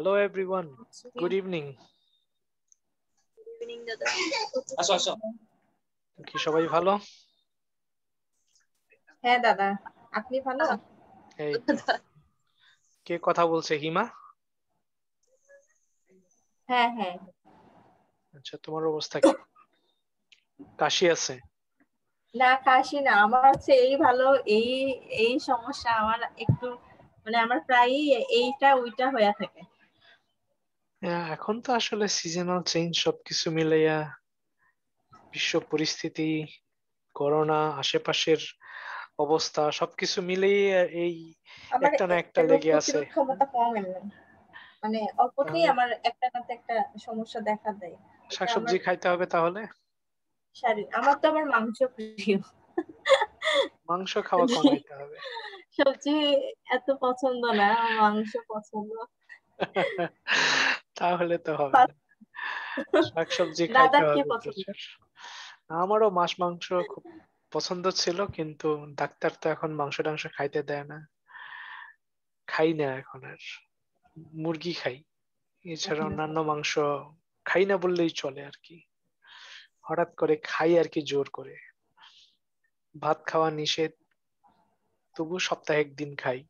Hello everyone. Good evening. Evening দাদা। আসো আসো। কি সবাই ভালো? হ্যাঁ দাদা, আপনি ভালো? এই তো। কে কথা বলছে? হিমা? হ্যাঁ হ্যাঁ। আচ্ছা, তোমার অবস্থা কি? কাশি আছে? না কাশি না, আমার হচ্ছে এই ভালো, এই এই সমস্যা আমার একটু, মানে আমার প্রায়ই এইটা ওইটা হয়ে থাকে। হ্যাঁ, এখন তো আসলে সিজনাল চেঞ্জ, সবকিছু মিলাইয়া বিশ্ব পরিস্থিতি, করোনা, আশেপাশের অবস্থা সবকিছু মিলিয়ে এই আমার একটা না একটা রোগ লেগে আছে। প্রতিরোধ ক্ষমতা কম এমনি, মানে অল্পতেই তাহলে আমার একটা না একটা সমস্যা দেখা দেয়। এটা আমার শাকসবজি খাইতে হবে তাহলে। আমার তো আবার মাংস প্রিয়। মাংস খাওয়া মানে কমাইতে হবে। সবজি এত পছন্দ না, আমার মাংস পছন্দ। তাহলে তো হবে না, শাকসবজি খাইতে দাদার কি হবে পছন্দ? প্রচুর। আমারও মাছ মাংস খুব পছন্দ ছিল, কিন্তু ডাক্তার তো এখন মাংস টাংস খাইতে দেয় না, খাই না এখন আর। মুরগি খাই, এছাড়া অন্যান্য মাংস খাই না বললেই চলে আর কি। হঠাৎ করে খাই আর কি, জোর করে। ভাত খাওয়া নিষেধ, তবু সপ্তাহে একদিন খাই,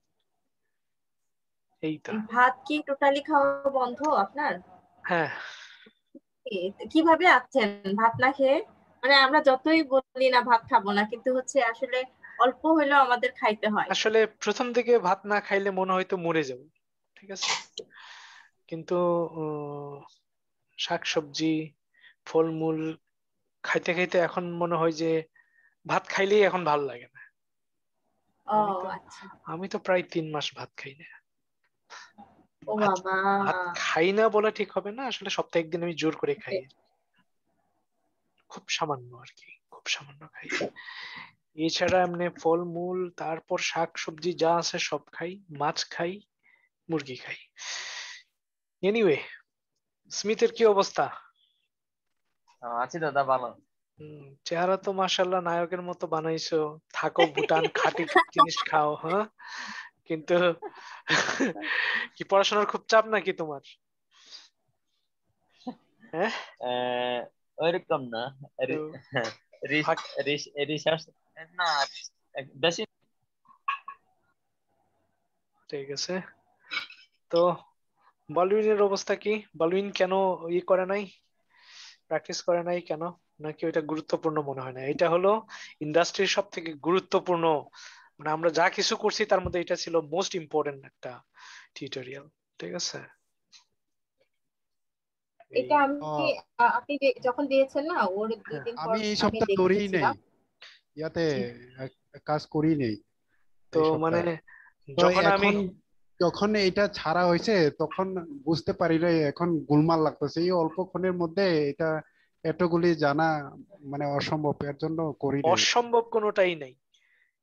এই তো। ভাত কি টোটালি খাওয়া বন্ধ আপনার? হ্যাঁ, কিভাবে আছেন ভাত না খেয়ে? মানে আমরা যতই বলি না ভাত খাবো না, কিন্তু হচ্ছে আসলে অল্প হইলেও আমাদের খাইতে হয়। আসলে প্রথম দিকে ভাত না খাইলে মনে হয়তো মরে যাবো, ঠিক আছে, কিন্তু শাকসবজি, ফলমূল খাইতে খাইতে এখন মনে হয় যে ভাত খাইলেই এখন ভালো লাগে না। ও আমি তো আচ্ছা। আমি তো প্রায় 3 মাস ভাত খাই না। ও ভাত বাবা। ভাত খাই না বলা ঠিক হবে না, আসলে সপ্তাহে একদিন আমি জোর করে খাই, খুব সামান্য আর কি, খুব সামান্য খাই। এছাড়া এমনি ফলমূল, তারপর শাক সবজি যা আছে সব খাই, মাছ খাই, মুরগি খাই। এনিওয়ে, স্মিথের কি অবস্থা? আছি দাদা ভালো। চেহারা তো মাশাআল্লাহ নায়কের মতো বানাইছো। থাকো ভুটান, খাঁটি জিনিস খাও, হ্যাঁ, কিন্তু কি পড়াশোনার খুব চাপ নাকি তোমার? হ্যাঁ, ওইরকম না। তো ফাঁক- রিসার্চ না বেশি। ঠিক আছে। তো বলউইনের অবস্থা কি? বলউইন কেন করে নাই, প্র্যাকটিস করে নাই কেন? নাকি ওইটা গুরুত্বপূর্ণ মনে হয় না? এটা হলো ইন্ডাস্ট্রির সব থেকে গুরুত্বপূর্ণ, মানে আমরা যা কিছু করছি তার মধ্যে এটা ছিল মোস্ট ইম্পর্টেন্ট একটা টিউটোরিয়াল, ঠিক আছে। এই এটা আমি আপনি যখন দিয়েছেন না, ওর দুই হ্যাঁ, দিন পর আমি এই আমি সপ্তাহ ধরেই নেই, দেখেছিলাম। ইয়াতে জি। কাজ করি নেই তো এই মানে সপ্তাহে। তো যখন আমি এখন যখন এটা ছাড়া হয়েছে তখন বুঝতে পারি না, এখন গোলমাল লাগতেছে এই অল্পক্ষণের মধ্যে। এটা এতগুলি জানা মানে অসম্ভব, এর জন্য করি নাই। অসম্ভব কোনোটাই নাই।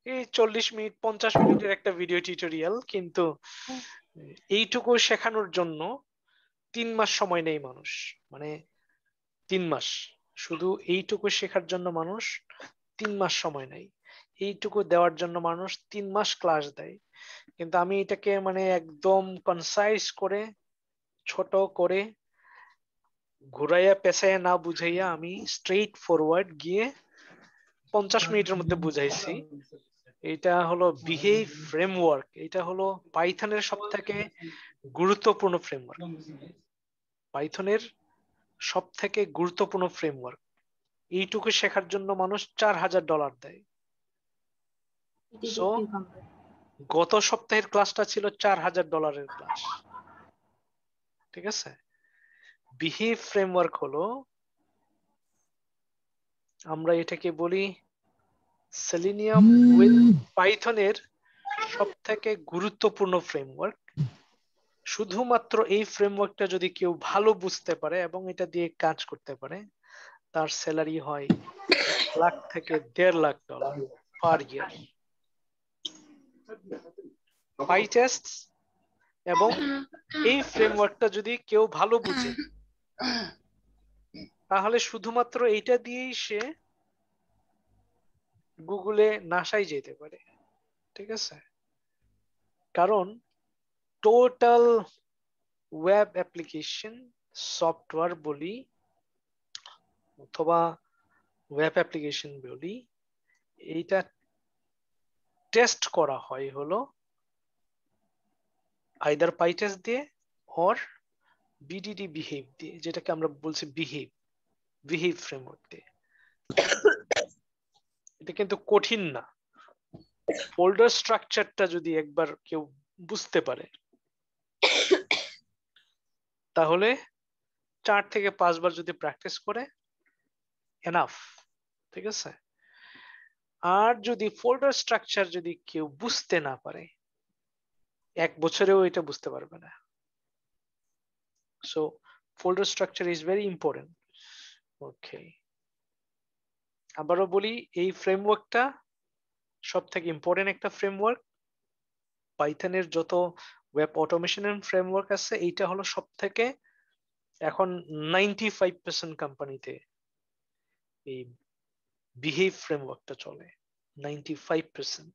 এই 40 মিনিট 50 মিনিটের একটা ভিডিও টিউটোরিয়াল, কিন্তু এইটুকু শেখানোর জন্য 3 মাস সময় নেই মানুষ, মানে 3 মাস শুধু এইটুকু শেখার জন্য মানুষ 3 মাস সময় নেই, এইটুকু দেওয়ার জন্য মানুষ 3 মাস ক্লাস দেয়। কিন্তু আমি এটাকে মানে একদম কনসাইজ করে, ছোট করে, ঘুরাইয়া পেঁচাইয়া না বুঝাইয়া আমি স্ট্রেইট ফরওয়ার্ড গিয়ে 50 মিনিটের মধ্যে বুঝাইছি। এটা হলো বিহেভ ফ্রেমওয়ার্ক, এটা হলো পাইথনের সব থেকে গুরুত্বপূর্ণ ফ্রেমওয়ার্ক, পাইথনের সব থেকে গুরুত্বপূর্ণ ফ্রেমওয়ার্ক। এইটুকু শেখার জন্য মানুষ $4000 দেয়। সো গত সপ্তাহের ক্লাসটা ছিল $4000 ক্লাস, ঠিক আছে। বিহেভ ফ্রেমওয়ার্ক হলো, আমরা এটাকে বলি সেলিনিয়াম উইথ পাইথনের সব থেকে গুরুত্বপূর্ণ ফ্রেমওয়ার্ক। শুধুমাত্র এই ফ্রেমওয়ার্কটা যদি কেউ ভালো বুঝতে পারে এবং এটা দিয়ে কাজ করতে পারে, তার স্যালারি হয় 1 লাখ থেকে $1.5 লাখ পার ইয়ার। পাইটেস্ট এবং এই ফ্রেমওয়ার্কটা যদি কেউ ভালো বুঝে, তাহলে শুধুমাত্র এইটা দিয়েই সে গুগলে নাসায় যেতে পারে, ঠিক আছে। কারণ টোটাল ওয়েব অ্যাপ্লিকেশন সফটওয়্যার বলি অথবা ওয়েব অ্যাপ্লিকেশন বলি, এইটা টেস্ট করা হয় হলো আইদার পাইটেস্ট দিয়ে অর বিডিডি বিহেভ দিয়ে, যেটাকে আমরা বলছি বিহেভ ফ্রেমওয়ার্ক দিয়ে। এটা কিন্তু কঠিন না। ফোল্ডার স্ট্রাকচারটা যদি একবার কেউ বুঝতে পারে তাহলে 4 থেকে 5 বার যদি প্র্যাকটিস করে এনাফ, ঠিক আছে। আর যদি ফোল্ডার স্ট্রাকচার যদি কেউ বুঝতে না পারে 1 বছরেও এটা বুঝতে পারবে না। So folder structure is very important. Okay, আবারও বলি, এই ফ্রেমওয়ার্কটা সব থেকে ইম্পর্টেন্ট একটা ফ্রেমওয়ার্ক। পাইথনের যত ওয়েব অটোমেশন ফ্রেমওয়ার্ক আছে, এইটা হলো সব থেকে এখন 95% কোম্পানিতে এই বিহেভ ফ্রেমওয়ার্কটা চলে, 95%।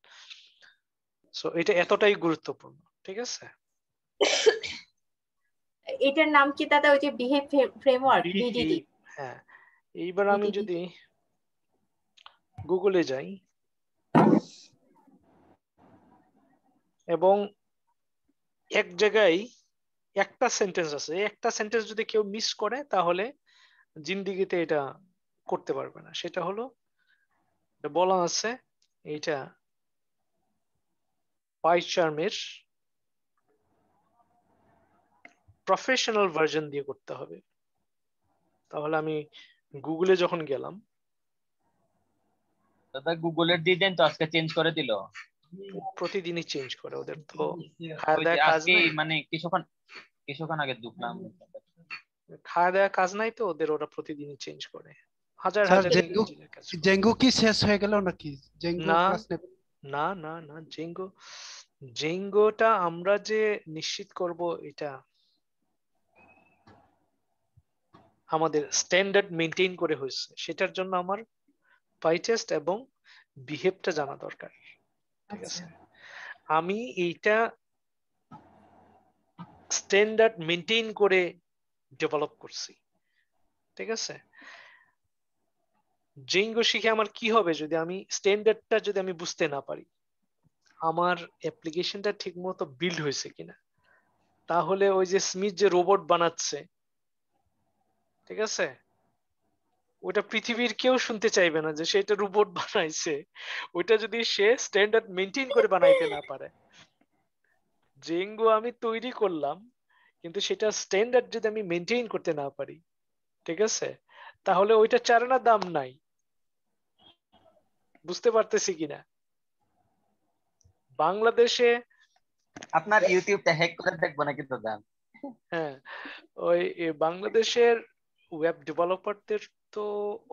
সো এটা এতটাই গুরুত্বপূর্ণ, ঠিক আছে। এটার নাম কি দাদা? ওই যে বিহেভ ফ্রেমওয়ার্ক, বিডিডি। বিহেভ, হ্যাঁ। এইবার আমি যদি গুগলে যাই এবং এক জায়গায় একটা সেন্টেন্স আছে, একটা সেন্টেন্স যদি কেউ মিস করে তাহলে জিন্দিগিতে এটা করতে পারবে না। সেটা হলো, বলা আছে এটা পাইচার্মের প্রফেশনাল ভার্সন দিয়ে করতে হবে। তাহলে আমি গুগলে যখন গেলাম, দাদা গুগলের ডিজাইন তো আজকে চেঞ্জ করে দিল। প্রতিদিনই চেঞ্জ করে, ওদের তো ওই যে আজকে মানে কিছুক্ষণ আগে ঢুকলাম। খাওয়া দেওয়া কাজ নাই তো ওদের, ওরা প্রতিদিনই চেঞ্জ করে। হাজার স্যার হাজার ইঞ্জিনের কাজ করে। জেঙ্গু কি শেষ হয়ে গেল নাকি? জেঙ্গু না ক্লাস নেবে? না না না, জেঙ্গোটা আমরা যে নিশ্চিত করব, এটা আমাদের স্ট্যান্ডার্ড মেনটেন করে হয়েছে, সেটার জন্য আমার পাইটেস্ট এবং বিহেভটা জানা দরকার, ঠিক আছে। আমি এইটা স্ট্যান্ডার্ড মেনটেন করে ডেভেলপ করছি, ঠিক আছে। জেঙ্গো শিখে আমার কি হবে যদি আমি স্ট্যান্ডার্ডটা যদি আমি বুঝতে না পারি, আমার অ্যাপ্লিকেশনটা ঠিক মতো বিল্ড হয়েছে কিনা। তাহলে ওই যে স্মিথ যে রোবট বানাচ্ছে, ঠিক আছে, ওটা পৃথিবীর কেউ শুনতে চাইবে না যে সেটা রোবট বানাইছে, ওইটা যদি সে স্ট্যান্ডার্ড মেনটেন করে বানাইতে না পারে। জেঙ্গো আমি তৈরি করলাম, কিন্তু সেটা স্ট্যান্ডার্ড যদি আমি মেনটেন করতে না পারি, ঠিক আছে, তাহলে ওইটা চারানা দাম নাই। বুঝতে পারতেছি কিনা? বাংলাদেশে আপনার ইউটিউবটা হ্যাক করে দেখবো নাকি দাদা? হ্যাঁ, ওই বাংলাদেশের ওয়েব ডেভেলপারদের তো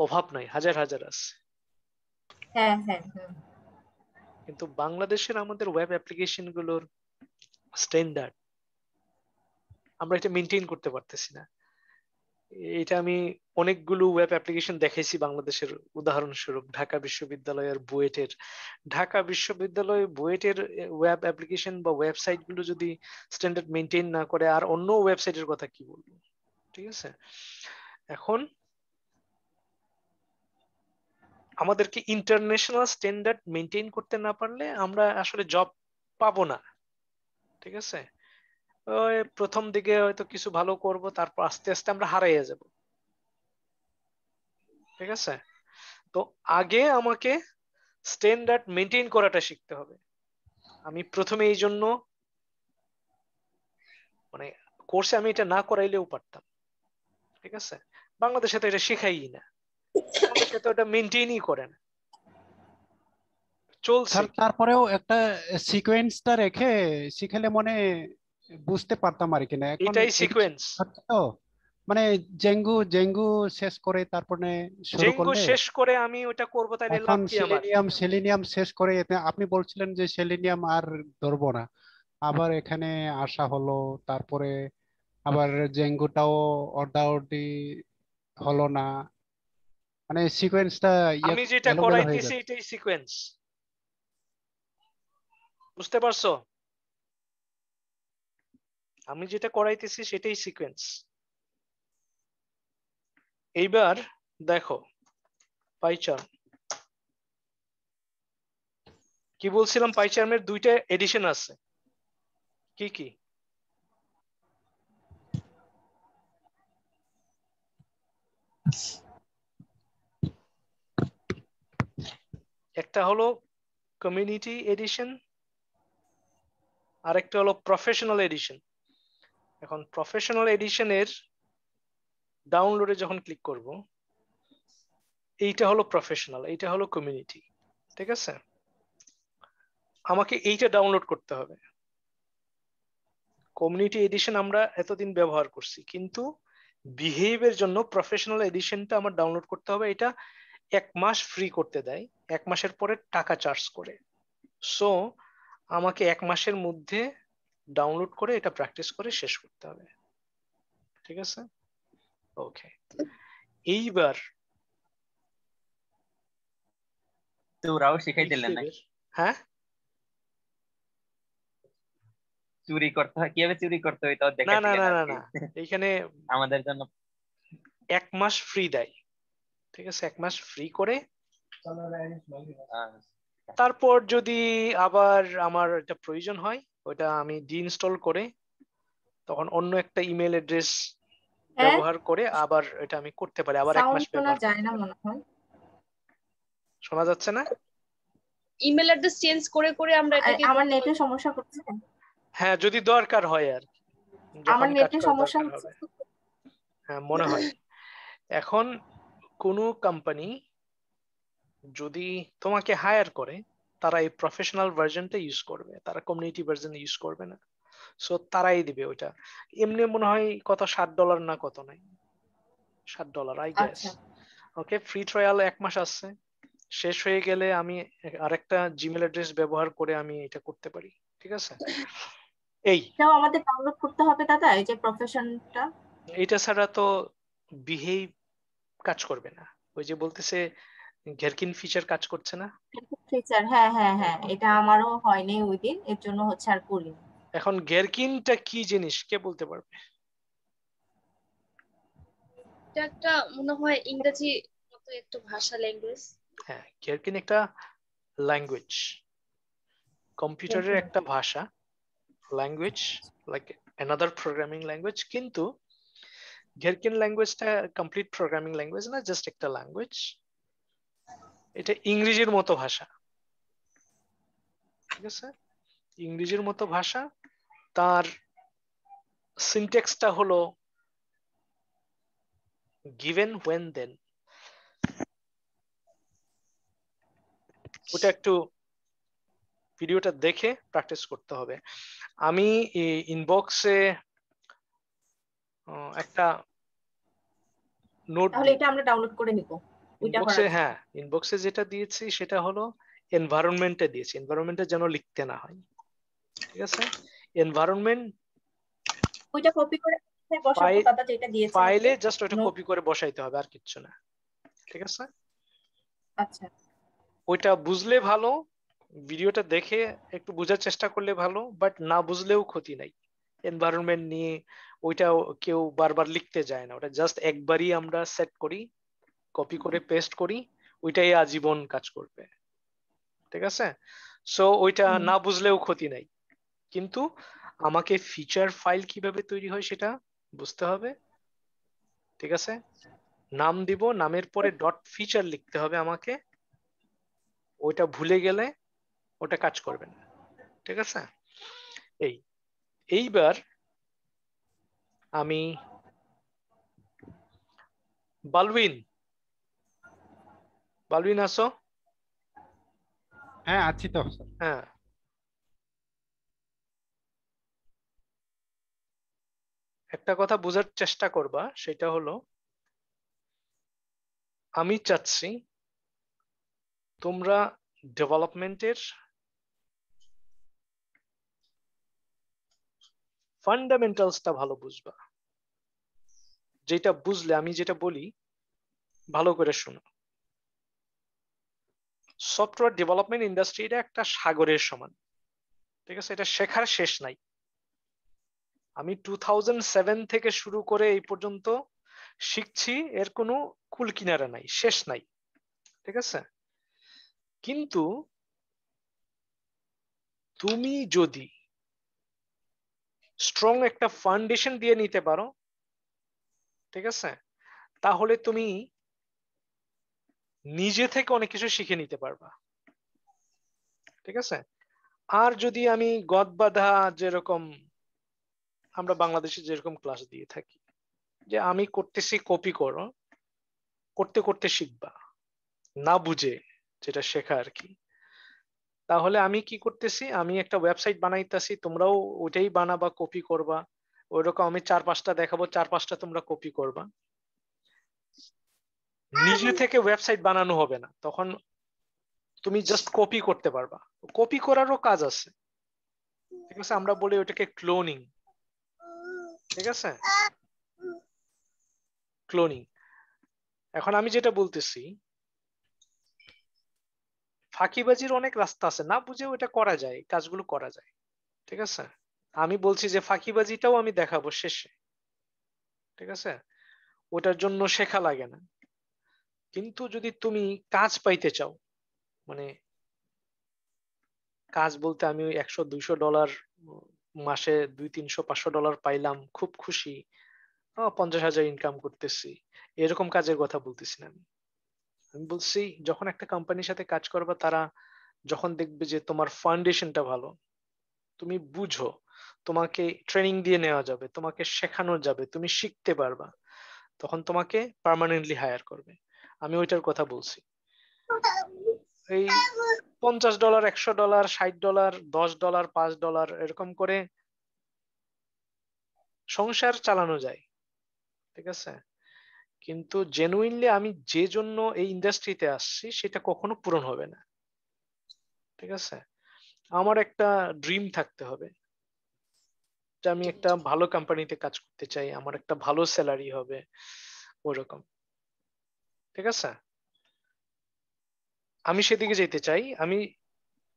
অভাব নাই, হাজার হাজার আছে। হ্যাঁ হ্যাঁ। কিন্তু বাংলাদেশের আমাদের ওয়েব অ্যাপ্লিকেশন গুলোর স্ট্যান্ডার্ড আমরা এটা মেনটেন করতে পারতেছি না। এটা আমি অনেকগুলো ওয়েব অ্যাপ্লিকেশন দেখাইছি বাংলাদেশের, উদাহরণস্বরূপ ঢাকা বিশ্ববিদ্যালয় বুয়েটের ওয়েব অ্যাপ্লিকেশন বা ওয়েবসাইট গুলো যদি স্ট্যান্ডার্ড মেনটেন না করে, আর অন্য ওয়েবসাইটের কথা কি বলবো, ঠিক আছে। এখন আমাদেরকে ইন্টারন্যাশনাল স্ট্যান্ডার্ড মেনটেন করতে না পারলে আমরা আসলে জব পাবো না, ঠিক আছে। ওই প্রথম দিকে হয়তো কিছু ভালো করব, তারপর আস্তে আস্তে আমরা হারাইয়া যাব, ঠিক আছে। তো আগে আমাকে স্ট্যান্ডার্ড মেনটেন করাটা শিখতে হবে। আমি প্রথমে এই জন্য মানে কোর্সে আমি এটা না করাইলেও পারতাম, ঠিক আছে। বাংলাদেশে তো এটা শেখাই না, বাংলাদেশে তো এটা মেনটেনই করে না, চলছে। স্যার তারপরেও একটা সিকোয়েন্সটা রেখে শিখালে মনে বুঝতে পারতাম আর কি। না এখন এটাই এদিকে সিকোয়েন্স। তো মানে জেঙ্গু শেষ করে তারপরে শুরু জেঙ্গো করলে, শেষ করে আমি ওটা করবো, তাইলে এখন লাভ কি আমার? সেলেনিয়াম শেষ করে আপনি বলছিলেন যে সেলেনিয়াম আর ধরবো না, আবার এখানে আসা হলো, তারপরে আবার জেঙ্গুটাও অর্ডাওডি হলো না, মানে সিকোয়েন্সটা আমি যেটা এলোমেলো হয়ে করাইতেছি যাচ্ছে। এটাই সিকোয়েন্স, বুঝতে পারছো? আমি যেটা করাইতেছি সেটাই সিকোয়েন্স। এইবার দেখো পাইচার্ম কি বলছিলাম, পাইচার্মের দুইটা এডিশন আছে, কি কি? একটা হলো কমিউনিটি এডিশন, আর একটা হলো প্রফেশনাল এডিশন। এখন প্রফেশনাল এডিশনের ডাউনলোডে যখন ক্লিক করব, এইটা হলো প্রফেশনাল, এইটা হলো কমিউনিটি, ঠিক আছে? আমাকে এইটা ডাউনলোড করতে হবে। কমিউনিটি এডিশন আমরা এতদিন ব্যবহার করছি, কিন্তু বিহেভের জন্য প্রফেশনাল এডিশনটা আমার ডাউনলোড করতে হবে। এটা 1 মাস ফ্রি করতে দেয়, 1 মাসের পরে টাকা চার্জ করে। সো আমাকে 1 মাসের মধ্যে ডাউনলোড করে এটা প্র্যাকটিস করে শেষ করতে হবে, ঠিক আছে? ওকে, এইবার তোরাও শিখাই দিলেন না হ্যাঁ, চুরি করতে হয়, কিভাবে চুরি করতে হয় তাও না দেখাই না দিলেন না আর না কি। না, এইখানে আমাদের জন্য 1 মাস ফ্রি দেয়, ঠিক আছে? 1 মাস ফ্রি করে আহ, তারপর যদি আবার আমার এটা প্রয়োজন হয়, ওটা আমি ডিইনস্টল করে তখন অন্য একটা ইমেল অ্যাড্রেস হ্যাঁ, ব্যবহার করে আবার এটা আমি করতে পারি, আবার 1 সাউন্ড মাস শোনা ব্যবহার যায় করতে না পারি। মনে হয়। শোনা যাচ্ছে না? ইমেল অ্যাড্রেস চেঞ্জ করে করে আমরা এটাকে আমার নেটের সমস্যা হচ্ছে, হ্যাঁ, যদি দরকার হয় আর কি, যখন আমার কাজ নেটের করার সমস্যা দরকার হচ্ছে। হবে। হ্যাঁ, মনে হয়। এখন কোনো কোম্পানি যদি তোমাকে হায়ার করে, তারা এই প্রফেশনাল ভার্সনটা ইউজ করবে, তারা কমিউনিটি ভার্সন ইউজ করবে না। সো তারাই দিবে ওইটা। এমনি মনে হয় কত, $60 না কত নাই, $60 আই গেস। আচ্ছা, ওকে, ফ্রি ট্রায়াল 1 মাস আছে, শেষ হয়ে গেলে আমি আরেকটা জিমেল অ্যাড্রেস ব্যবহার করে আমি এটা করতে পারি, ঠিক আছে? এই এটাও আমাদের ডাউনলোড করতে হবে দাদা, এই যে প্রফেশনটা? এটা ছাড়া তো বিহেভ কাজ করবে না। ওই যে বলতেছে ঘেরকিন ফিচার কাজ করছে না। ফিচার, হ্যাঁ হ্যাঁ হ্যাঁ, এটা আমারও হয়নি ওই দিন, এর জন্য হচ্ছে আর করিনি। এখন ঘেরকিনটা কি জিনিস কে বলতে পারবে? এটা একটা মনে হয় ইংরেজি মতো একটা ভাষা, ল্যাঙ্গুয়েজ। হ্যাঁ, ঘেরকিন একটা ল্যাঙ্গুয়েজ, কম্পিউটারের একটা ভাষা, language, like another programming language. কিন্তু ঘেরকিন ল্যাঙ্গুয়েজটা কমপ্লিট প্রোগ্রামিং ল্যাঙ্গুয়েজ না, জাস্ট একটা ল্যাঙ্গুয়েজ। এটা ইংরেজির মতো ভাষা, ঠিক আছে? ইংরেজির মতো ভাষা। তার সিনট্যাক্সটা হলো গিভেন হোয়েন দেন। ওটা একটু ভিডিওটা দেখে প্র্যাকটিস করতে হবে। আমি ইনবক্সে একটা নোট তাহলে এটা আমরা ডাউনলোড করে নিব ওইটা ইনবক্সে, করার জন্য। হ্যাঁ ইনবক্সে যেটা দিয়েছি সেটা হলো এনভায়রনমেন্টে দিয়েছি, এনভায়রনমেন্টে যেন লিখতে না হয়, ঠিক আছে? এনভায়রনমেন্ট ওইটা কপি করে বসাবো দাদা, যেটা দিয়েছেন আপনি ফাইলে জাস্ট ওটা নোট। কপি করে বসাইতে হবে, আর কিচ্ছু না, ঠিক আছে? আচ্ছা, ওইটা বুঝলে ভালো, ভিডিওটা দেখে একটু বোঝার চেষ্টা করলে ভালো, বাট না বুঝলেও ক্ষতি নাই। এনভায়রনমেন্ট নিয়ে ওইটা কেউ বারবার লিখতে যায় না, ওটা জাস্ট একবারই আমরা সেট করি, কপি করে পেস্ট করি, ওইটাই আজীবন কাজ করবে, ঠিক আছে? সো ওইটা না বুঝলেও ক্ষতি নাই, কিন্তু আমাকে ফিচার ফাইল কিভাবে তৈরি হয় সেটা বুঝতে হবে, ঠিক আছে? নাম দিব, নামের পরে ডট ফিচার লিখতে হবে আমাকে, ওইটা ভুলে গেলে ওটা কাজ করবে না, ঠিক আছে? এই এইবার আমি বালবিন, বালবিন আসো? হ্যাঁ আছি তো। হ্যাঁ, একটা কথা বোঝার চেষ্টা করবা, সেটা হলো আমি চাচ্ছি তোমরা ডেভেলপমেন্টের ফান্ডামেন্টালসটা ভালো বুঝবা। যেটা বুঝলে আমি যেটা বলি ভালো করে শোনো। সফটওয়্যার ডেভেলপমেন্ট ইন্ডাস্ট্রিটা একটা সাগরের সমান, ঠিক আছে? এটা শেখার শেষ নাই। আমি 2007 থেকে শুরু করে এই পর্যন্ত শিখছি, এর কোনো কুল কিনারা নাই, শেষ নাই। ঠিক আছে, কিন্তু তুমি যদি স্ট্রং একটা ফাউন্ডেশন দিয়ে নিতে পারো, ঠিক আছে, তাহলে তুমি নিজে থেকে অনেক কিছু শিখে নিতে পারবা। ঠিক আছে, আর যদি আমি গদবাঁধা যেরকম আমরা বাংলাদেশে যেরকম ক্লাস দিয়ে থাকি, যে আমি করতেছি কপি করো, করতে করতে শিখবা, না বুঝে যেটা শেখা আর কি, তাহলে আমি কি করতেছি, আমি একটা ওয়েবসাইট বানাইতেছি, তোমরাও ওইটাই বানাবা, কপি করবা, ওইরকম আমি 4-5টা দেখাবো, 4-5টা তোমরা কপি করবা। নিজে থেকে ওয়েবসাইট বানানো হবে না, তখন তুমি জাস্ট কপি করতে পারবা। কপি করারও কাজ আছে, ঠিক আছে, আমরা বলি ওটাকে ক্লোনিং। ঠিক আছে, ক্লোনিং। এখন আমি যেটা বলতেছি, ফাঁকিবাজির অনেক রাস্তা আছে, না বুঝে ওটা করা যায়, কাজগুলো করা যায়। ঠিক আছে, আমি বলছি যে ফাঁকিবাজিটাও আমি দেখাবো শেষে। ঠিক আছে, ওটার জন্য শেখা লাগে না। কিন্তু যদি তুমি কাজ পাইতে চাও, মানে কাজ বলতে আমি ওই $100-200 মাসে $200-300-500 পাইলাম, খুব খুশি, 50,000 ইনকাম করতেছি, এরকম কাজের কথা বলতেছি না আমি। আমি বলছি যখন একটা কোম্পানির সাথে কাজ করবা, তারা যখন দেখবে যে তোমার ফাউন্ডেশনটা ভালো, তুমি বুঝো, তোমাকে ট্রেনিং দিয়ে নেওয়া যাবে, তোমাকে শেখানো যাবে, তুমি শিখতে পারবা, তখন তোমাকে পার্মানেন্টলি হায়ার করবে। আমি ওইটার কথা বলছি। এই $50, $100, $60, $10, $5 এরকম করে সংসার চালানো যায়। ঠিক আছে, কিন্তু জেনুইনলি আমি যে জন্য এই ইন্ডাস্ট্রিতে আসছি সেটা কখনো পূরণ হবে না। ঠিক আছে, আমার একটা ড্রিম থাকতে হবে যে আমি একটা ভালো কোম্পানিতে কাজ করতে চাই, আমার একটা ভালো স্যালারি হবে, ওরকম। ঠিক আছে, আমি সেদিকে যেতে চাই। আমি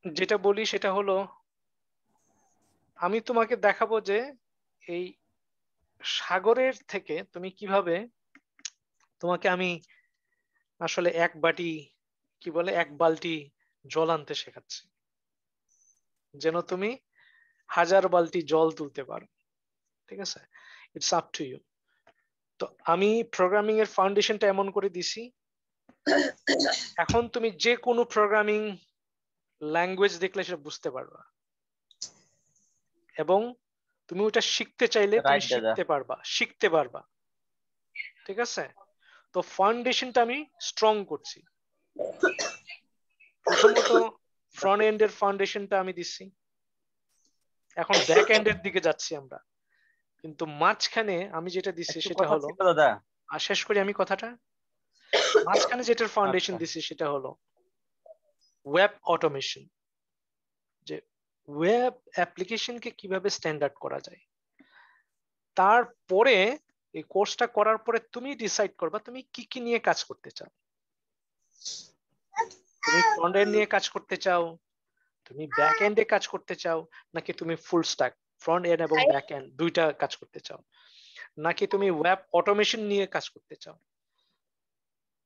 যেটা বলি সেটা হলো, আমি তোমাকে দেখাবো যে এই সাগরের থেকে তুমি কিভাবে, তোমাকে আমি আসলে এক বাটি, কি বলে, এক বালতি জল আনতে শেখাচ্ছি, যেন তুমি 1000 বালতি জল তুলতে পারো। ঠিক আছে, ইটস আপ টু ইউ। তো আমি প্রোগ্রামিং এর ফাউন্ডেশনটা এমন করে দিছি, এখন তুমি যে কোনো প্রোগ্রামিং ল্যাঙ্গুয়েজ দেখলে সেটা বুঝতে পারবা, এবং তুমি ওটা শিখতে চাইলে তুমি রাইট দাদা। শিখতে পারবা। ঠিক আছে, তো ফাউন্ডেশনটা আমি স্ট্রং করছি। প্রথমত ফ্রন্ট এন্ডের ফাউন্ডেশনটা আমি দিচ্ছি, এখন ব্যাক এন্ডের দিকে যাচ্ছি আমরা। কিন্তু মাঝখানে আমি যেটা দিচ্ছি একটু সেটা কথা হলো, ছিল দাদা। আর শেষ করি আমি কথাটা, মাঝখানে যেটার ফাউন্ডেশন আচ্ছা, দিচ্ছি সেটা হলো ওয়েব অটোমেশন, যে ওয়েব অ্যাপ্লিকেশনকে কিভাবে স্ট্যান্ডার্ড করা যায়। তারপরে এই কোর্সটা করার পরে তুমি ডিসাইড করবা তুমি কি কি নিয়ে কাজ করতে চাও। তুমি ফ্রন্ট এন্ড নিয়ে কাজ করতে চাও, তুমি ব্যাক এন্ডে কাজ করতে চাও, নাকি তুমি ফুল স্ট্যাক ফ্রন্ট এন্ড এবং ব্যাক এন্ড দুইটা কাজ করতে চাও, নাকি তুমি ওয়েব অটোমেশন নিয়ে কাজ করতে চাও।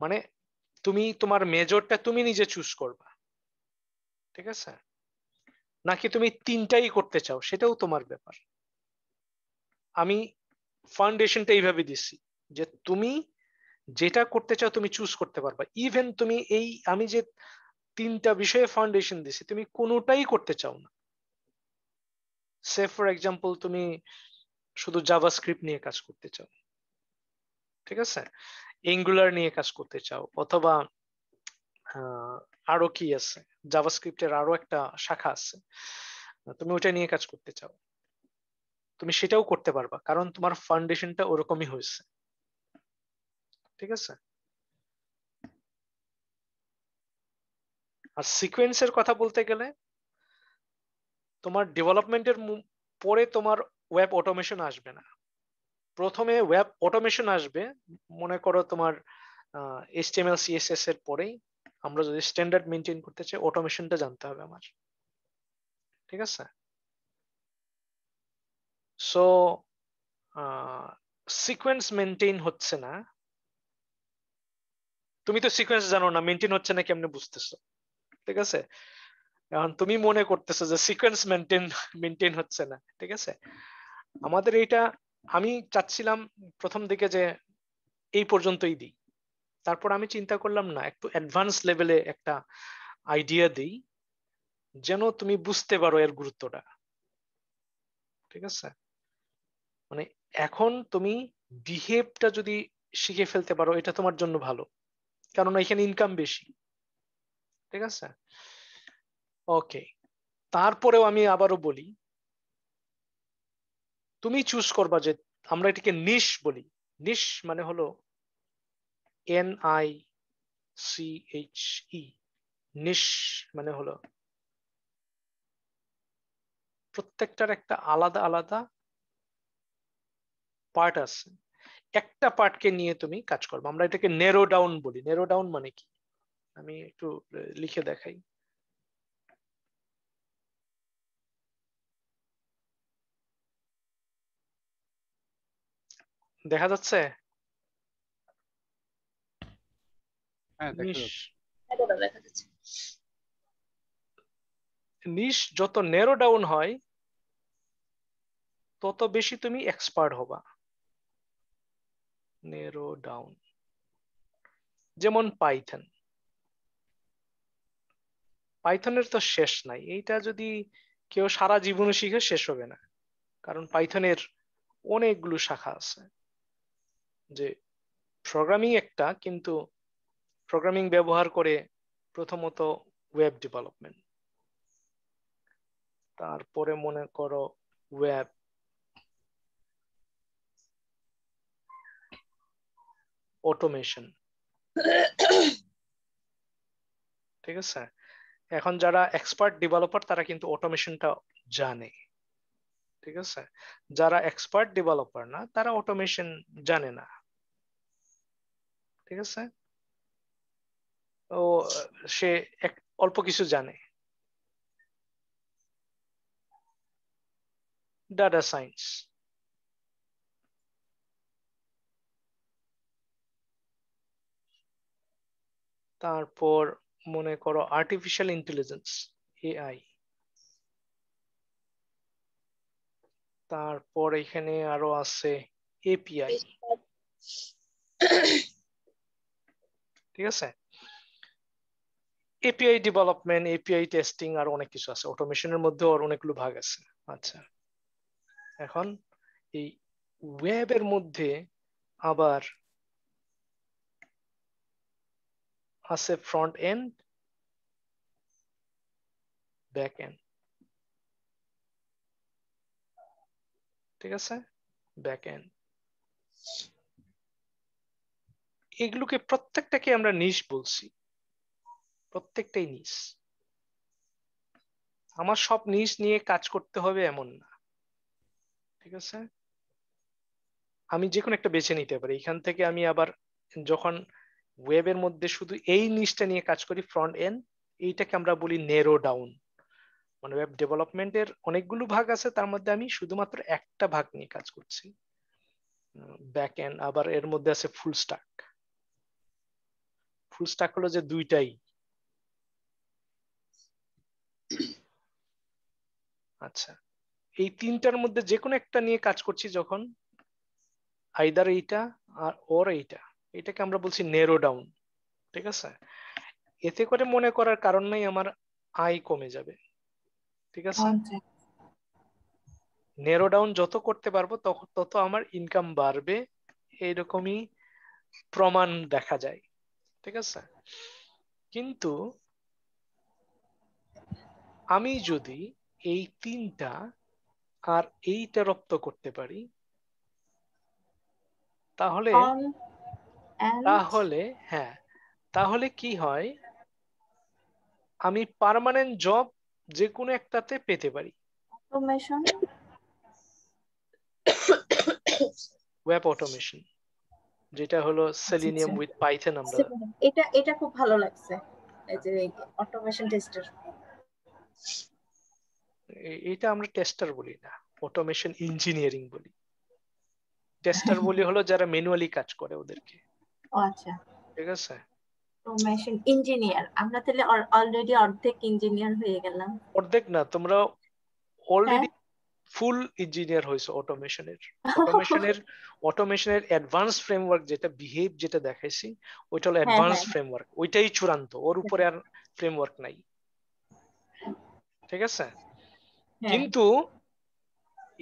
মানে তুমি তোমার মেজরটা তুমি নিজে চুজ করবা। ঠিক আছে, নাকি তুমি তিনটাই করতে চাও, সেটাও তোমার ব্যাপার। আমি ফাউন্ডেশনটা এইভাবে দিচ্ছি যে তুমি যেটা করতে চাও তুমি চুজ করতে পারবা। ইভেন তুমি এই আমি যে 3টা বিষয়ে ফাউন্ডেশন দিছি, তুমি কোনোটাই করতে চাও না, সে ফর এক্সাম্পল তুমি শুধু জাভাস্ক্রিপ্ট নিয়ে কাজ করতে চাও, ঠিক আছে, এঙ্গুলার নিয়ে কাজ করতে চাও, অথবা আরো কি আছে, জাভাস্ক্রিপ্টের আরো একটা শাখা আছে, তুমি ওটা নিয়ে কাজ করতে চাও, তুমি সেটাও করতে পারবা, কারণ তোমার ফাউন্ডেশনটা ওরকমই হয়েছে। ঠিক আছে, আর সিকোয়েন্সের কথা বলতে গেলে, তোমার ডেভেলপমেন্টের পরে তোমার ওয়েব অটোমেশন আসবে না, প্রথমে ওয়েব অটোমেশন আসবে। মনে করো তোমার HTML CSS এর পরেই আমরা যদি স্ট্যান্ডার্ড মেনটেন করতে চাই, অটোমেশনটা জানতে হবে আমার। ঠিক আছে, সো সিকোয়েন্স মেনটেন হচ্ছে না। তুমি তো সিকোয়েন্স জানো না, মেনটেন হচ্ছে না কেমনে বুঝতেছো? ঠিক আছে, এখন তুমি মনে করতেছো যে সিকোয়েন্স মেনটেন হচ্ছে না। ঠিক আছে, আমাদের এটা, আমি চাচ্ছিলাম প্রথম দিকে যে এই পর্যন্তই দিই, তারপর আমি চিন্তা করলাম না, একটু অ্যাডভান্স লেভেলে একটা আইডিয়া দিই যেন তুমি বুঝতে পারো এর গুরুত্বটা। ঠিক আছে, মানে এখন তুমি বিহেভটা যদি শিখে ফেলতে পারো এটা তোমার জন্য ভালো, কারণ এখানে ইনকাম বেশি। ঠিক আছে, ওকে। তারপরেও আমি আবারও বলি, তুমি চুজ করবা যে আমরা এটাকে নিশ বলি। নিশ মানে হলো NICHE, নিশ মানে হলো প্রত্যেকটার একটা আলাদা আলাদা পার্ট আছে, একটা পার্টকে নিয়ে তুমি কাজ করবে। আমরা এটাকে নেরো ডাউন বলি। নেরো ডাউন মানে কি, আমি একটু লিখে দেখাই। দেখা যাচ্ছে? হ্যাঁ, দেখা যাচ্ছে। হ্যাঁ দাদা দেখা যাচ্ছে। নিশ যত নেরো ডাউন হয় তত বেশি তুমি এক্সপার্ট হবা। নেরো ডাউন, যেমন পাইথন। পাইথনের তো শেষ নাই, এইটা যদি কেউ সারা জীবনে শিখে শেষ হবে না, কারণ পাইথনের অনেকগুলো শাখা আছে। যে প্রোগ্রামিং একটা, কিন্তু প্রোগ্রামিং ব্যবহার করে প্রথমত ওয়েব ডেভেলপমেন্ট, তারপরে মনে করো ওয়েব অটোমেশন। ঠিক আছে, এখন যারা এক্সপার্ট ডেভেলপার তারা কিন্তু অটোমেশনটা জানে। ঠিক আছে, যারা এক্সপার্ট ডেভেলপার না তারা অটোমেশন জানে না। ঠিক আছে, ও সে অল্প কিছু জানে। ডাটা সায়েন্স, তারপর মনে করো আর্টিফিশিয়াল ইন্টেলিজেন্স, AI। তারপর এখানে আরো আছে API। ঠিক আছে, এপিআই ডেভেলপমেন্ট, এপিআই টেস্টিং, আর অনেক কিছু আছে। অটোমেশনের মধ্যে আর অনেকগুলো ভাগ আছে। আচ্ছা, এখন এই ওয়েবের মধ্যে আবার আছে ফ্রন্ট এন্ড, ব্যাক এন্ড। ঠিক আছে, ব্যাক এন্ড, এগুলোকে প্রত্যেকটাকে আমরা নিশ বলছি। প্রত্যেকটাই নিশ। আমার সব নিশ নিয়ে কাজ করতে হবে এমন না। ঠিক আছে, আমি যে কোনো একটা বেছে নিতে পারি এখান থেকে। আমি আবার যখন ওয়েবের মধ্যে শুধু এই নিশটা নিয়ে কাজ করি, ফ্রন্ট এন্ড, এইটাকে আমরা বলি নেরো ডাউন। মানে ওয়েব ডেভেলপমেন্টের অনেকগুলো ভাগ আছে, তার মধ্যে আমি শুধুমাত্র একটা ভাগ নিয়ে কাজ করছি, ব্যাক এন্ড। আবার এর মধ্যে আছে ফুল স্ট্যাক। ফুল স্ট্যাক হলো যে দুইটাই। আচ্ছা, এই তিনটার মধ্যে যে কোনো একটা নিয়ে কাজ করছি যখন, আইদার এইটা আর ওর এইটা, এটাকে আমরা বলছি নেরো ডাউন। ঠিক আছে, এতে করে মনে করার কারণ নাই আমার আয় কমে যাবে। ঠিক আছে, আচ্ছা। নেরো ডাউন যত করতে পারবো তত আমার ইনকাম বাড়বে, এইরকমই প্রমাণ দেখা যায়। ঠিক আছে, কিন্তু আমি যদি এই তিনটা আর এইটা রপ্ত করতে পারি, তাহলে on and তাহলে হ্যাঁ, তাহলে কি হয়, আমি পার্মানেন্ট জব যে কোনো একটাতে পেতে পারি। automation। ওয়েব অটোমেশন, যেটা হলো আচ্ছা আচ্ছা, সেলিনিয়াম উইথ পাইথন আমরা। এটা এটা খুব ভালো লাগছে, এই যে অটোমেশন টেস্টার। এটা আমরা টেস্টার বলি না, অটোমেশন ইঞ্জিনিয়ারিং বলি। টেস্টার বলি হলো যারা ম্যানুয়ালি কাজ করে ওদেরকে, ও আচ্ছা, ঠিক আছে? Automation engineer. আমরা তাহলে অলরেডি অর্ধেক ইঞ্জিনিয়ার হয়ে গেলাম। অর্ধেক না, তোমরা হ্যাঁ অলরেডি ফুল ইঞ্জিনিয়ার হয়েছে অটোমেশনের। অটোমেশনের অ্যাডভান্স ফ্রেমওয়ার্ক যেটা বিহেভ যেটা দেখাইছি, ওইটা হলো হ্যাঁ অ্যাডভান্স হ্যাঁ ফ্রেমওয়ার্ক, ওইটাই চূড়ান্ত, ওর উপরে আর ফ্রেমওয়ার্ক নাই, ঠিক আছে? হ্যাঁ কিন্তু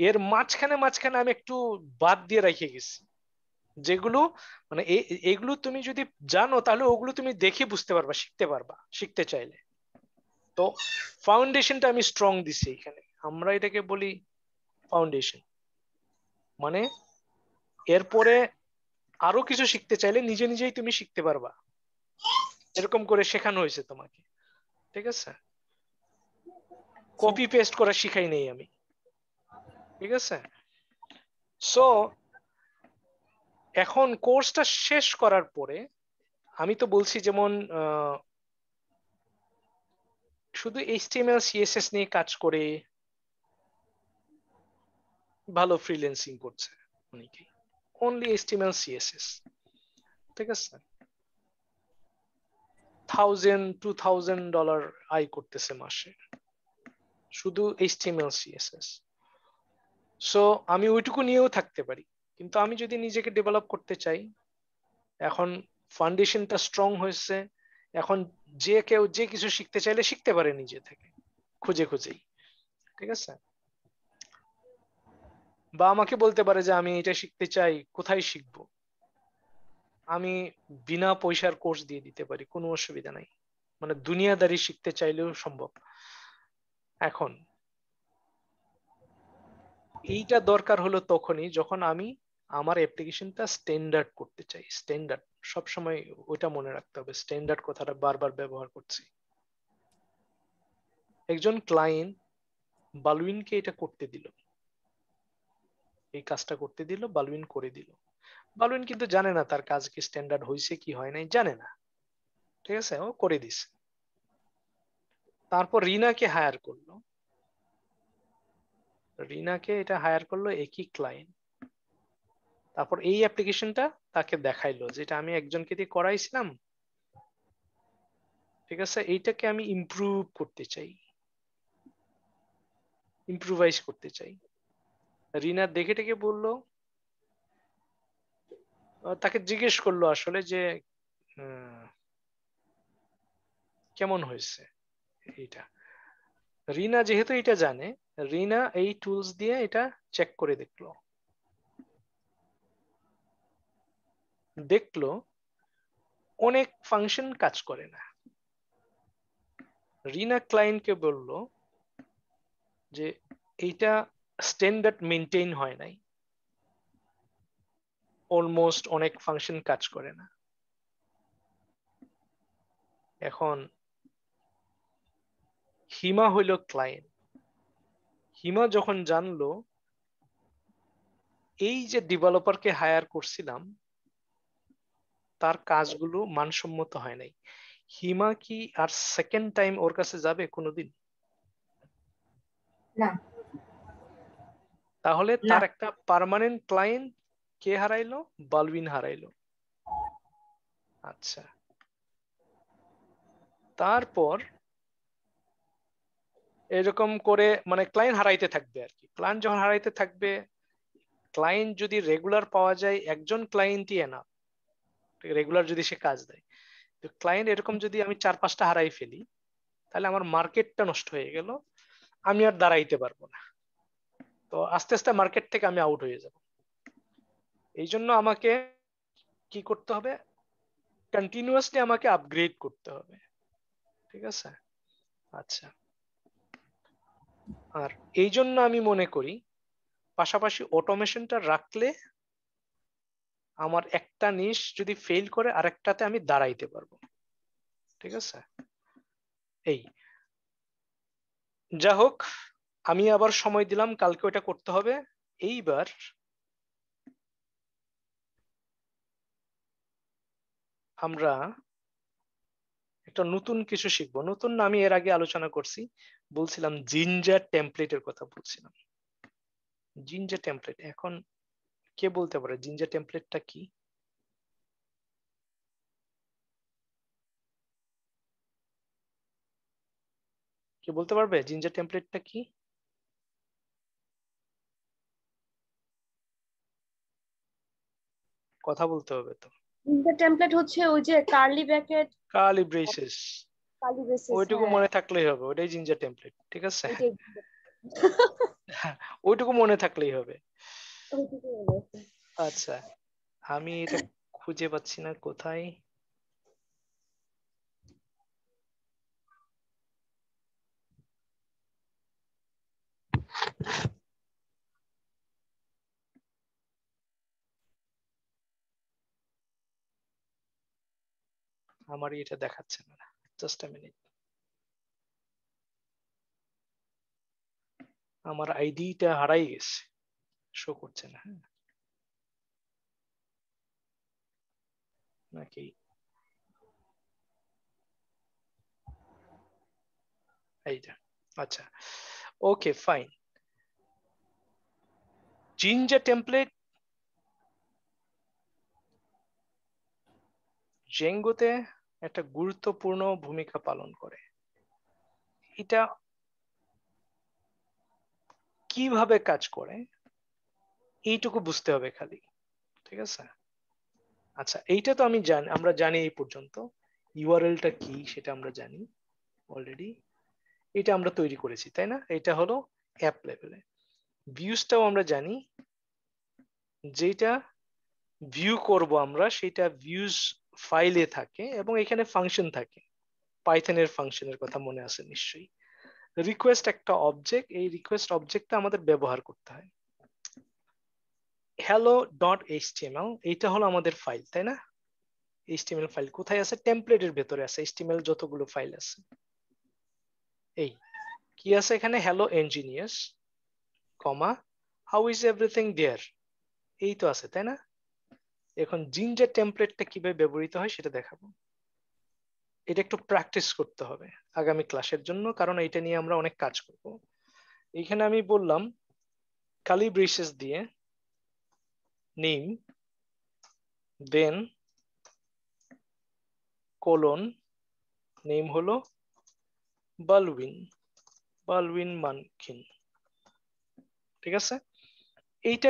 এর মাঝখানে আমি একটু বাদ দিয়ে রেখে গেছি, যেগুলো মানে এগুলো তুমি যদি জানো তাহলে ওগুলো তুমি দেখে বুঝতে পারবা, শিখতে পারবা শিখতে চাইলে। তো ফাউন্ডেশনটা আমি স্ট্রং দিছি এখানে, আমরা এটাকে বলি ফাউন্ডেশন। মানে এরপরে আরো কিছু শিখতে চাইলে নিজে নিজেই তুমি শিখতে পারবা, এরকম করে শেখানো হয়েছে তোমাকে, ঠিক আছে? কপি পেস্ট করা শিখাই নেই আমি, ঠিক আছে? সো এখন কোর্সটা শেষ করার পরে আমি তো বলছি যেমন শুধু HTML CSS নিয়ে কাজ করে ভালো ফ্রিল্যান্সিং করছে অনেকেই, অনলি HTML CSS, ঠিক আছে? $1,000-2,000 আয় করতেছে মাসে শুধু HTML CSS। সো আমি ওইটুকু নিয়েও থাকতে পারি, কিন্তু আমি যদি নিজেকে ডেভেলপ করতে চাই, এখন ফাউন্ডেশনটা স্ট্রং হয়েছে, এখন যে কেউ যে কিছু শিখতে চাইলে শিখতে পারে নিজে থেকে খুঁজে খুঁজেই, ঠিক আছে? বা আমাকে বলতে পারে যে আমি এটা শিখতে চাই, কোথায় শিখবো, আমি বিনা পয়সার কোর্স দিয়ে দিতে পারি, কোনো অসুবিধা নাই, মানে দুনিয়াদারি শিখতে চাইলেও সম্ভব। এখন এইটা দরকার হলো তখনই যখন আমি আমার অ্যাপ্লিকেশনটা স্ট্যান্ডার্ড করতে চাই। স্ট্যান্ডার্ড সবসময় ওইটা মনে রাখতে হবে, স্ট্যান্ডার্ড কথাটা বারবার ব্যবহার করছি। একজন ক্লায়েন্ট বালুইনকে এটা করতে দিল, এই কাজটা করতে দিল, বালুইন করে দিল। বালুইন কিন্তু জানে না তার কাজ কি স্ট্যান্ডার্ড হয়েছে কি হয় নাই, জানে না, ঠিক আছে? ও করে দিছে। তারপর রিনাকে হায়ার করলো, রিনাকে এটা হায়ার করলো একই ক্লায়েন্ট। তারপর এই অ্যাপ্লিকেশনটা তাকে দেখাইলো, যেটা আমি একজনকে দিয়ে করাইছিলাম, ঠিক আছে? এইটাকে আমি ইমপ্রুভ করতে চাই, ইমপ্রুভাইজ করতে চাই। রিনা দেখে টেকে বললো, তাকে জিজ্ঞেস করলো আসলে যে কেমন হয়েছে এইটা। রিনা যেহেতু এটা জানে, রিনা এই টুলস দিয়ে এটা চেক করে দেখলো অনেক ফাংশন কাজ করে না। রিনা ক্লায়েন্টকে বলল যে এইটা স্ট্যান্ডার্ড মেনটেইন হয় নাই, অলমোস্ট অনেক ফাংশন কাজ করে না। এখন হিমা হইল ক্লায়েন্ট, হিমা যখন জানলো এই যে ডেভেলপারকে হায়ার করছিলাম তার কাজগুলো মানসম্মত হয় নাই, হিমা কি আর সেকেন্ড টাইম ওর কাছে যাবে কোনোদিন? না তাহলে না তার একটা পার্মানেন্ট ক্লায়েন্ট কে হারাইলো? বালউইন হারাইলো। আচ্ছা, তারপর এরকম করে মানে ক্লায়েন্ট হারাইতে থাকবে আর কি। ক্লায়েন্ট যখন হারাইতে থাকবে, ক্লায়েন্ট যদি রেগুলার পাওয়া যায়, একজন ক্লায়েন্টই এনাফ, রেগুলার যদি সে কাজ দেয়। তো ক্লায়েন্ট এরকম যদি আমি 4-5টা হারাই ফেলি, তাহলে আমার মার্কেটটা নষ্ট হয়ে গেল, আমি আর দাঁড়াইতে পারবো না। তো আস্তে আস্তে মার্কেট থেকে আমি আউট হয়ে যাব। এই জন্য আমাকে কি করতে হবে? কন্টিনিউয়াসলি আমাকে আপগ্রেড করতে হবে, ঠিক আছে? আচ্ছা, আর এই জন্য আমি মনে করি পাশাপাশি অটোমেশনটা রাখলে আমার একটা নিশ যদি ফেল করে আরেকটাতে আমি দাঁড়াইতে পারবো, ঠিক আছে? এই যা হোক, আমি আবার সময় দিলাম, কালকে ওটা করতে হবে। এইবার আমরা একটা নতুন কিছু শিখবো। নতুন না, আমি এর আগে আলোচনা করছি, বলছিলাম জিঞ্জার টেমপ্লেটের কথা বলছিলাম। জিঞ্জার টেমপ্লেট এখন কে বলতে পারে জিঞ্জার টেমপ্লেটটা কি? কে বলতে পারবে জিঞ্জার টেমপ্লেটটা কি? কথা বলতে হবে তো। জিঞ্জার টেমপ্লেট হচ্ছে ওই যে curly bracket, curly braces, curly braces, ওইটুকু হ্যাঁ মনে থাকলেই হবে, ওইটাই জিঞ্জার টেমপ্লেট, ঠিক আছে? ওইটাই। ওইটুকু মনে থাকলেই হবে। ওইটুকুই বলেছে। আচ্ছা, আমি এটা খুঁজে পাচ্ছি না কোথায়। আমার এটা দেখাচ্ছে না, জাস্ট আ মিনিট। আমার আইডিটা হারাই গেছে, শো করছে না। হ্যাঁ, নাকি এইটা? আচ্ছা, ওকে ফাইন। জিঞ্জার টেমপ্লেট জেঙ্গোতে একটা গুরুত্বপূর্ণ ভূমিকা পালন করে। এটা কিভাবে কাজ করে এইটুকু বুঝতে হবে খালি, ঠিক আছে? আচ্ছা, এইটা তো আমি জানি, আমরা জানি এই পর্যন্ত। ইউআরএলটা কি সেটা আমরা জানি অলরেডি, এটা আমরা তৈরি করেছি তাই না? এটা হলো অ্যাপ লেভেলে। ভিউজটাও আমরা জানি, যেটা ভিউ করব আমরা সেটা ভিউজ ফাইলে থাকে এবং এখানে ফাংশন থাকে। পাইথনের ফাংশনের কথা মনে আছে নিশ্চয়ই। রিকোয়েস্ট একটা অবজেক্ট, এই রিকোয়েস্ট অবজেক্টটা আমাদের ব্যবহার করতে হয়। hello.html এইটা হলো আমাদের ফাইল তাই না? HTML ফাইল কোথায় আছে? টেমপ্লেটের ভেতরে আছে। HTML যতগুলো ফাইল আছে, এই কি আছে এখানে? Hello engineers, comma, how is everything there, এই তো আছে তাই না? এখন জিঞ্জার টেমপ্লেটটা কিভাবে ব্যবহৃত হয় সেটা দেখাবো। এটা একটু প্র্যাকটিস করতে হবে আগামী ক্লাসের জন্য, কারণ এটা নিয়ে আমরা অনেক কাজ করব। এখানে আমি বললাম কার্লি ব্রেসেস দিয়ে নেম, দেন কোলন, নেম হলো বালউইন মানকিন, ঠিক আছে? এইটা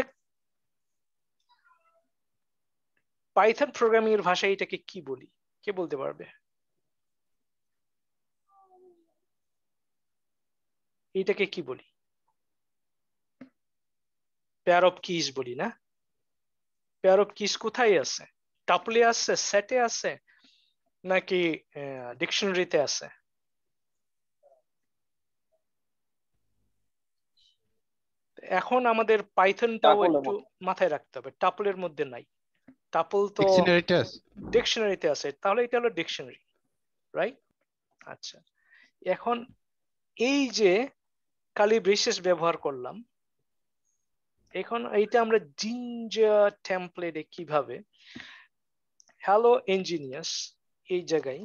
পাইথন প্রোগ্রামিং এর ভাষায় এটাকে কি বলি? কে বলতে পারবে? এটাকে কি বলি? পেয়ার অফ কিস বলি না? পেয়ার অফ কিস কোথায় আছে? টাপলে আছে, সেটে আছে, নাকি ডিকশনারিতে আছে? এখন আমাদের পাইথনটাও একটু মাথায় রাখতে হবে, টাপলের মধ্যে নাই। টাপল তো ডিকশনারিতে আছে। ডিকশনারিতে আছে, তাহলে এটা হলো ডিকশনারি, রাইট? আচ্ছা, এখন এই যে কার্লি ব্রেসেস ব্যবহার করলাম, এখন এইটা আমরা জিঞ্জার টেমপ্লেটে কিভাবে হ্যালো ইঞ্জিনিয়ার্স এই জায়গায়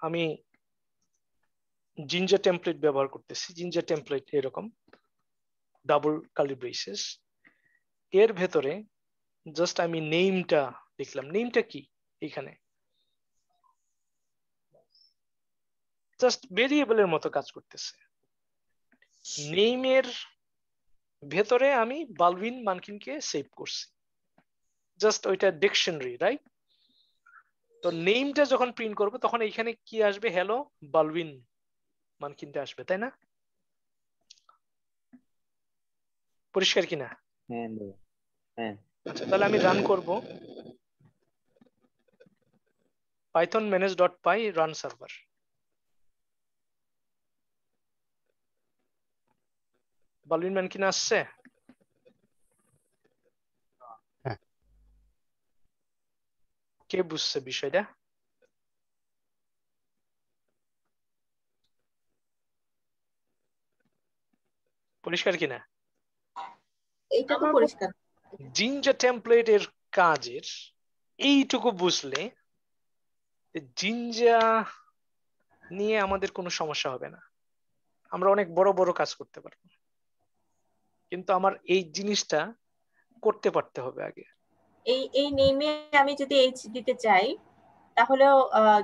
আমি জিঞ্জার টেমপ্লেট ব্যবহার করতেছি। জিঞ্জার টেমপ্লেট এরকম ডাবল কার্লি ব্রেসেস, এর ভেতরে জাস্ট আমি নেমটা লিখলাম। নেমটা কি? এখানে জাস্ট ভেরিয়েবলের মতো কাজ করতেছে। নেমের ভেতরে আমি বালউইন মানকিনকে সেভ করছি, জাস্ট ওইটা ডিকশনারি, রাইট? তো নেমটা যখন প্রিন্ট করব তখন এখানে কি আসবে? হ্যালো বালউইন মানকিনটা আসবে, তাই না? পরিষ্কার কিনা? হ্যাঁ। আচ্ছা, তাহলে আমি রান করব পাইথন manage.py রান সার্ভার। বালউইন মানকিন আসছে? হ্যাঁ। কে বুঝছে বিষয়টা? পরিষ্কার কিনা? এইটুকু পরিষ্কার। জিঞ্জার টেমপ্লেটের কাজের এইটুকু বুঝলে জিঞ্জা নিয়ে আমাদের কোনো সমস্যা হবে না, আমরা অনেক বড় বড় কাজ করতে পারবো। কিন্তু আমার এই জিনিসটা করতে পারতে হবে আগে। এই নেমে আমি যদি এইচ দিতে চাই তাহলেও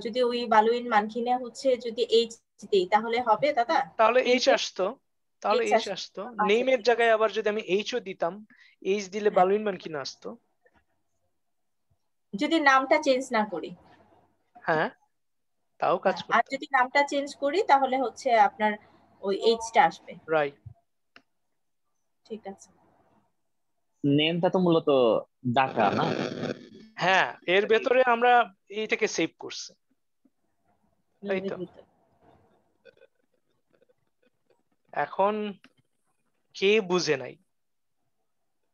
যদি ওই বালুইন মানখিনে হচ্ছে যদি এইচ দিই তাহলে হবে দাদা? তাহলে এইচ আসতো, তাহলে এইচ আসতো। আচ্ছা, নেমের ঠিক জায়গায় আবার যদি আমি এইচও দিতাম, এইচ দিলে হ্যাঁ। বালুইন মানখিনে আসতো। যদি নামটা চেঞ্জ না করি, হ্যাঁ, তাও কাজ আর করতে যদি নামটা চেঞ্জ করি তাহলে হচ্ছে আপনার ওই এইচটা আসবে। রাইট। ঠিক আছে। নেমটা তো মূলত ডাকা না? হ্যাঁ, এর ভেতরে আমরা এইটাকে সেভ করছি, তাই তো? এখন কে বুঝে নাই?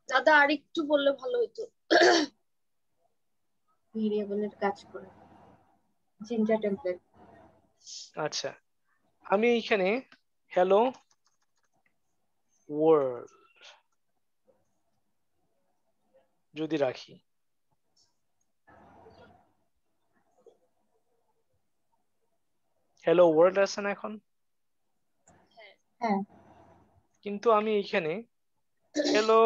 দাদা আর একটু বললে ভালো হতো। ভেরিয়েবলের কাজ করে জিঞ্জার টেমপ্লেট। আচ্ছা, আমি এখানে হ্যালো ওয়ার্ল্ড যদি রাখি, হ্যালো ওয়ার্ল্ড আছে না এখন? হ্যাঁ, কিন্তু আমি এখানে হ্যালো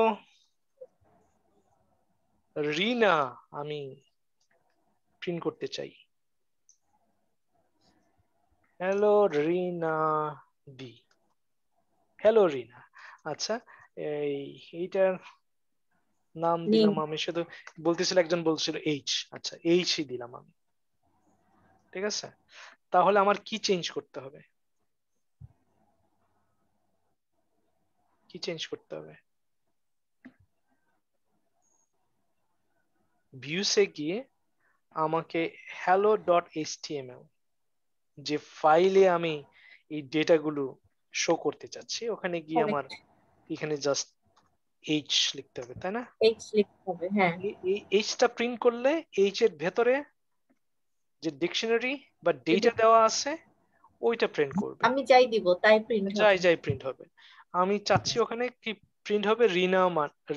রিনা আমি প্রিন্ট করতে চাই। হ্যালো রিনা ডি, হ্যালো রিনা। আচ্ছা, এইটার নাম দিলাম আমি, শুধু বলতেছিল, একজন বলছিল এইচ, আচ্ছা এইচই দিলাম আমি। ঠিক আছে, তাহলে আমার কি চেঞ্জ করতে হবে? কি চেঞ্জ করতে হবে? ভিউসে গিয়ে আমাকে hello.html যে ফাইলে আমি এই ডেটাগুলো শো করতে চাচ্ছি, ওখানে গিয়ে আমার এখানে জাস্ট এইচ লিখতে হবে, তাই না? এইচ লিখতে হবে, হ্যাঁ। এই এইচটা প্রিন্ট করলে এইচ এর ভেতরে যে ডিকশনারি বা ডেটা দেওয়া আছে ওইটা প্রিন্ট করবে। আমি যাই দিব তাই প্রিন্ট যাই হবে। যাই প্রিন্ট হবে। আমি চাচ্ছি ওখানে কি প্রিন্ট হবে?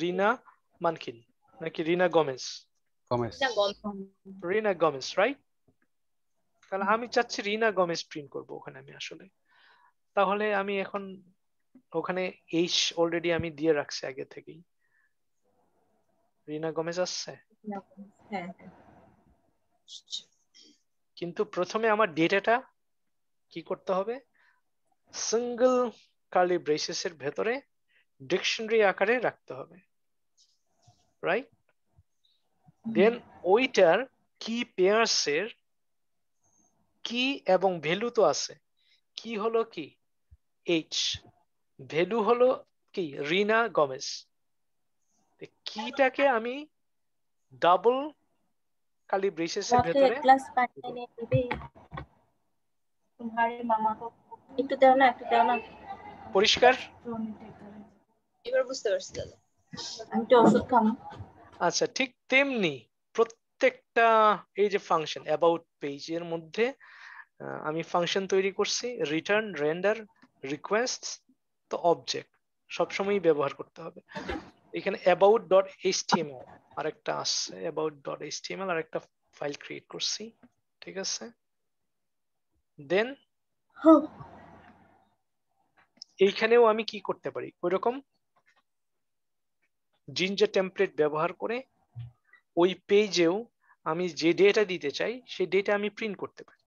রিনা মানকিন নাকি রিনা গমেজ? কমেস। রিনা গমেজ, রাইট? তাহলে আমি চাচ্ছি রিনা গমেজ প্রিন্ট করব ওখানে আমি আসলে। তাহলে আমি এখন ওখানে এইচ অলরেডি আমি দিয়ে রাখছি আগে থেকেই। রিনা গমেজ আসছে, হ্যাঁ, কিন্তু প্রথমে আমার ডেটাটা কি করতে হবে? সিঙ্গেল কার্লি ব্রেসেস এর ভেতরে ডিকশনারি আকারে রাখতে হবে, রাইট? দেন ওইটার কি পেয়ার্স এর কি এবং ভ্যালু তো আছে। কি হলো কি? এইচ। ভ্যালু হলো কি? রিনা গমেজ। কিটাকে আমি ডাবল কালি ব্রেসেস এর ভেতরে ক্লাস পাঠিয়ে দিবে তোমারে মামা কো একটু দাও না, একটু দাও না। পরিষ্কার? এবার বুঝতে পারছি দাদা। আমি তো ওষুধ খাবো। আচ্ছা, ঠিক তেমনি প্রত্যেকটা এই যে ফাংশন অ্যাবাউট পেজ এর মধ্যে আমি ফাংশন তৈরি করছি, রিটার্ন, রেন্ডার, রিকোয়েস্ট, তো অবজেক্ট সবসময়ই ব্যবহার করতে হবে। এখানে about.html আরেকটা আসছে, about.html আরেকটা ফাইল ক্রিয়েট করছি, ঠিক আছে? দেন এইখানেও আমি কি করতে পারি? ওইরকম জিঞ্জার টেমপ্লেট ব্যবহার করে ওই পেজেও আমি যে ডেটা দিতে চাই সেই ডেটা আমি প্রিন্ট করতে পারি।